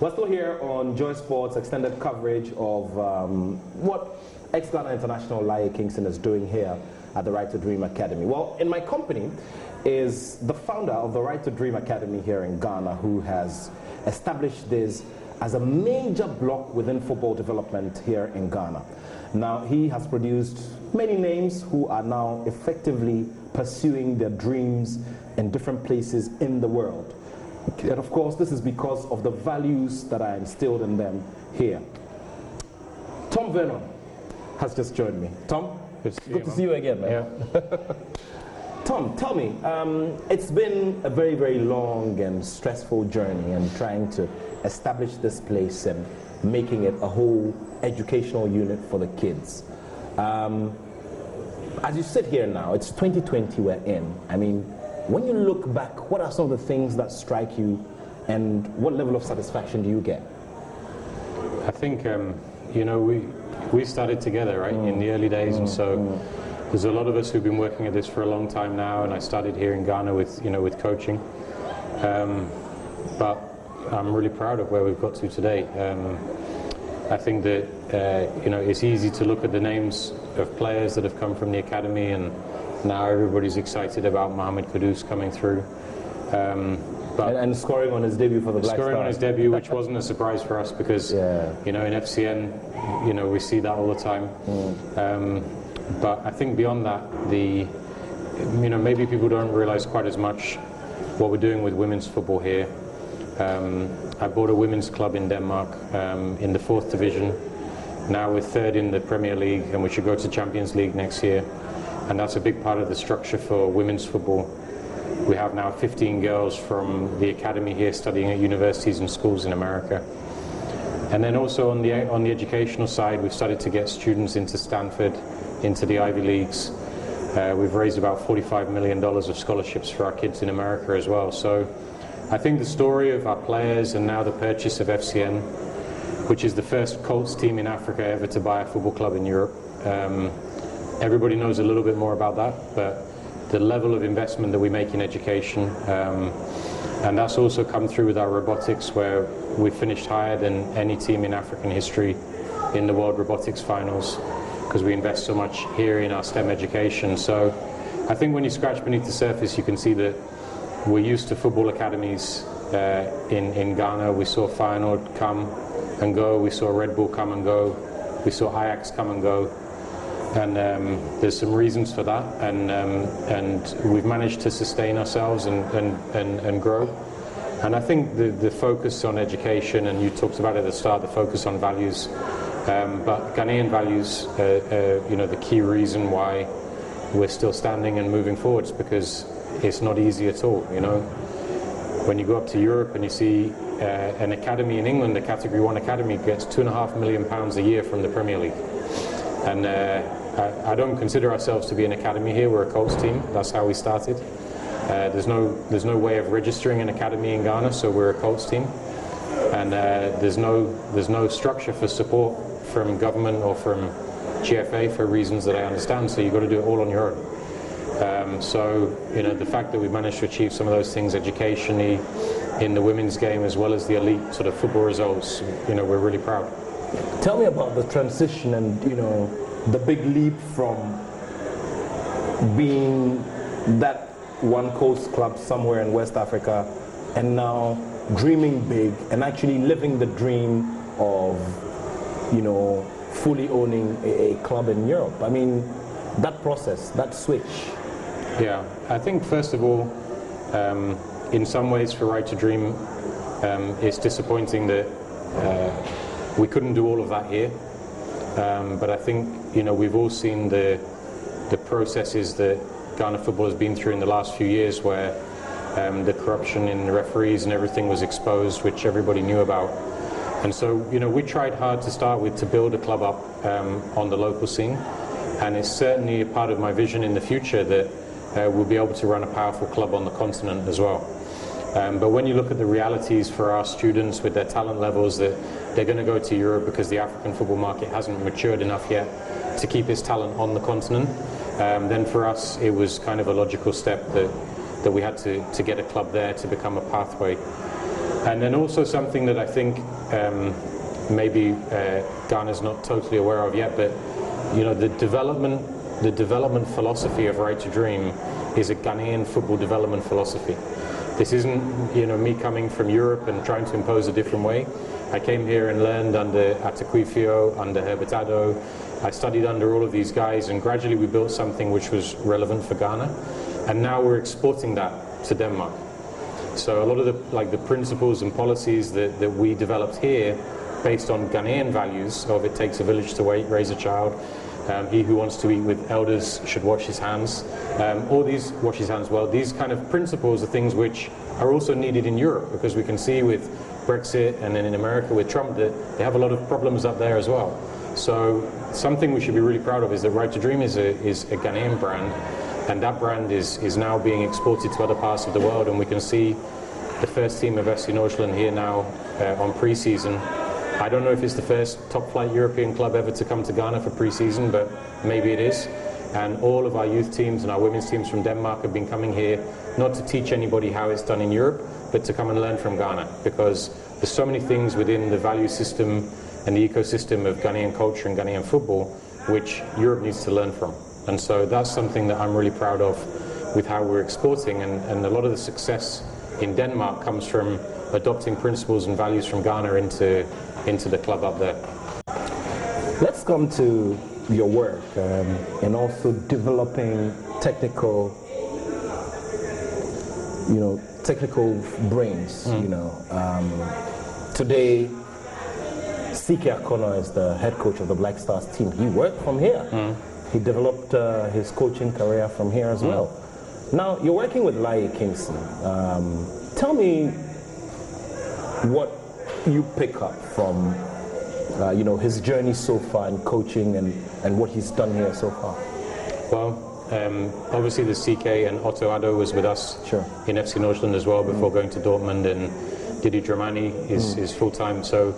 We're still here on Joy Sports extended coverage of what ex-Ghana international Laie Kingston is doing here at the Right to Dream Academy. Well, in my company is the founder of the Right to Dream Academy here in Ghana, who has established this as a major block within football development here in Ghana. Now, he has produced many names who are now effectively pursuing their dreams in different places in the world. And of course, this is because of the values that are instilled in them here. Tom Vernon has just joined me. Tom, good to see you again, man. Yeah. Tom, tell me, it's been a very, very long and stressful journey in trying to establish this place and making it a whole educational unit for the kids. As you sit here now, it's 2020 we're in. I mean, when you look back, what are some of the things that strike you, and what level of satisfaction do you get? I think, you know, we started together, right, in the early days, and so there's a lot of us who've been working at this for a long time now, and I started here in Ghana with, you know, with coaching. But I'm really proud of where we've got to today. I think that, you know, it's easy to look at the names of players that have come from the academy, and now everybody's excited about Mohamed Kudus coming through. And scoring on his debut for the Black Stars. Scoring on his debut, which wasn't a surprise for us because, you know, in FCN, you know, we see that all the time. But I think beyond that, you know, maybe people don't realize quite as much what we're doing with women's football here. I bought a women's club in Denmark in the 4th division. Now we're 3rd in the Premier League, and we should go to Champions League next year. And that's a big part of the structure for women's football. We have now 15 girls from the academy here studying at universities and schools in America. And then also on the educational side, we've started to get students into Stanford, into the Ivy Leagues. We've raised about $45 million of scholarships for our kids in America as well. So I think the story of our players and now the purchase of FCN, which is the first Colts team in Africa ever to buy a football club in Europe. Everybody knows a little bit more about that, but the level of investment that we make in education, and that's also come through with our robotics, where we finished higher than any team in African history in the World Robotics Finals, because we invest so much here in our STEM education. So I think when you scratch beneath the surface, you can see that we're used to football academies in Ghana. We saw Feyenoord come and go, we saw Red Bull come and go, we saw Ajax come and go. And there's some reasons for that, and we've managed to sustain ourselves and grow. And I think the focus on education, and you talked about it at the start, the focus on values, but Ghanaian values, you know, the key reason why we're still standing and moving forwards, because it's not easy at all. You know, when you go up to Europe and you see an academy in England, a Category 1 academy, gets £2.5 million a year from the Premier League. And I don't consider ourselves to be an academy here. We're a Colts team. That's how we started. There's no way of registering an academy in Ghana, so we're a Colts team. And there's no structure for support from government or from GFA for reasons that I understand. So you've got to do it all on your own. So you know, the fact that we've managed to achieve some of those things educationally in the women's game, as well as the elite sort of football results, you know, we're really proud. Tell me about the transition and, you know, the big leap from being that one coast club somewhere in West Africa and now dreaming big and actually living the dream of, you know, fully owning a club in Europe. I mean, that process, that switch. Yeah, I think first of all, in some ways for Right to Dream, it's disappointing that we couldn't do all of that here, but I think, you know, we've all seen the processes that Ghana football has been through in the last few years, where the corruption in the referees and everything was exposed, which everybody knew about. And so, you know, we tried hard to start with to build a club up on the local scene, and it's certainly a part of my vision in the future that we'll be able to run a powerful club on the continent as well. But when you look at the realities for our students with their talent levels, that they're going to go to Europe because the African football market hasn't matured enough yet to keep its talent on the continent, then for us it was kind of a logical step that we had to get a club there to become a pathway. And then also something that I think maybe Ghana's not totally aware of yet, but the development philosophy of Right to Dream is a Ghanaian football development philosophy. This isn't me coming from Europe and trying to impose a different way. I came here and learned under Ataquifio, under Herbertado. I studied under all of these guys, and gradually we built something which was relevant for Ghana, and now we're exporting that to Denmark. So a lot of the principles and policies that we developed here, based on Ghanaian values of it takes a village to raise a child, he who wants to eat with elders should wash his hands, all these wash his hands well, these kind of principles are things which are also needed in Europe, because we can see with Brexit and then in America with Trump that they have a lot of problems up there as well. So something we should be really proud of is that Right to Dream is a Ghanaian brand, and that brand is now being exported to other parts of the world, and we can see the first team of FC Nordsjælland here now on pre-season. I don't know if it's the first top-flight European club ever to come to Ghana for pre-season, but maybe it is. And all of our youth teams and our women's teams from Denmark have been coming here, not to teach anybody how it's done in Europe, but to come and learn from Ghana, because there's so many things within the value system and the ecosystem of Ghanaian culture and Ghanaian football which Europe needs to learn from. And so that's something that I'm really proud of with how we're exporting, and a lot of the success in Denmark comes from adopting principles and values from Ghana into the club up there. Let's come to your work and also developing technical brains. Today, CK Akono is the head coach of the Black Stars team. He worked from here. He developed his coaching career from here as well. Now, you're working with Laie Kingston. Tell me what you pick up from his journey so far in coaching and what he's done here so far. Well, obviously the CK and Otto Addo was with us in FC Nordsjælland as well before going to Dortmund, and Didi Dramani is full-time. So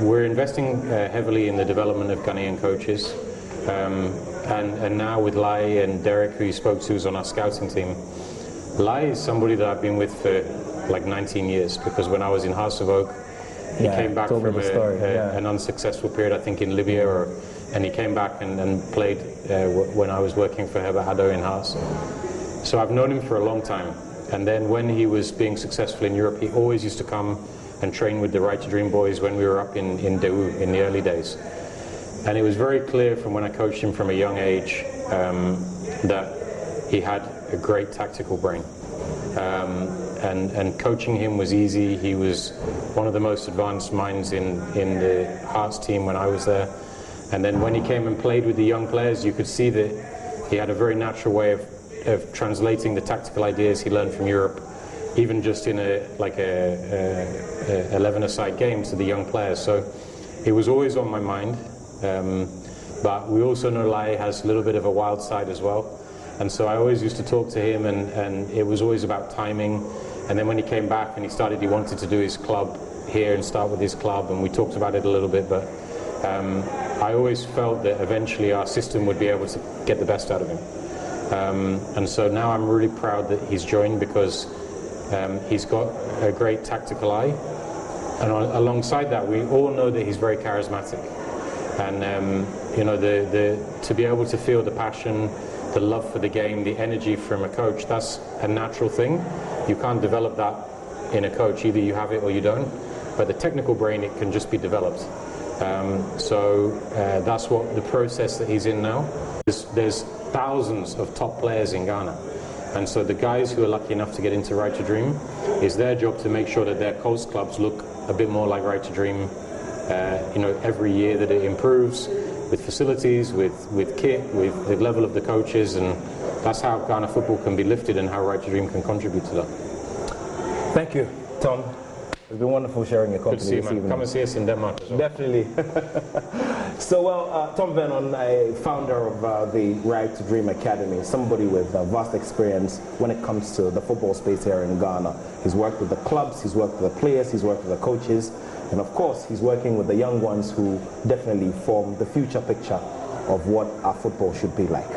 we're investing heavily in the development of Ghanaian coaches, and now with Laie and Derek, who you spoke to, is on our scouting team. Laie is somebody that I've been with for like 19 years, because when I was in Hearts of Oak, he came back from an unsuccessful period, I think, in Libya, and he came back and played when I was working for Herbert Haddo in Hearts. So I've known him for a long time. And then when he was being successful in Europe, he always used to come and train with the Right to Dream boys when we were up in Daewoo in the early days. And it was very clear from when I coached him from a young age that he had a great tactical brain. And coaching him was easy. He was one of the most advanced minds in the Hearts team when I was there. And then when he came and played with the young players, you could see that he had a very natural way of translating the tactical ideas he learned from Europe, even just in a 11-a-side game to the young players. So it was always on my mind. But we also know Laie has a little bit of a wild side as well. And so I always used to talk to him, and it was always about timing. And then when he came back and he wanted to do his club here and start with his club, and we talked about it a little bit, but I always felt that eventually our system would be able to get the best out of him. And so now I'm really proud that he's joined, because he's got a great tactical eye. And alongside that, we all know that he's very charismatic. And to be able to feel the passion, the love for the game, the energy from a coach, that's a natural thing. You can't develop that in a coach. Either you have it or you don't. But the technical brain, it can just be developed. So that's what the process that he's in now. There's thousands of top players in Ghana. And so the guys who are lucky enough to get into Right to Dream, it's their job to make sure that their coast clubs look a bit more like Right to Dream, every year, that it improves with facilities, with kit, with the level of the coaches, and that's how Ghana football can be lifted and how Right to Dream can contribute to that. Thank you, Tom. It's been wonderful sharing your company this evening. Come and see us in Denmark as well. Definitely. So, Tom Vernon, a founder of the Right to Dream Academy, somebody with vast experience when it comes to the football space here in Ghana. He's worked with the clubs, he's worked with the players, he's worked with the coaches, and of course, he's working with the young ones who definitely form the future picture of what our football should be like.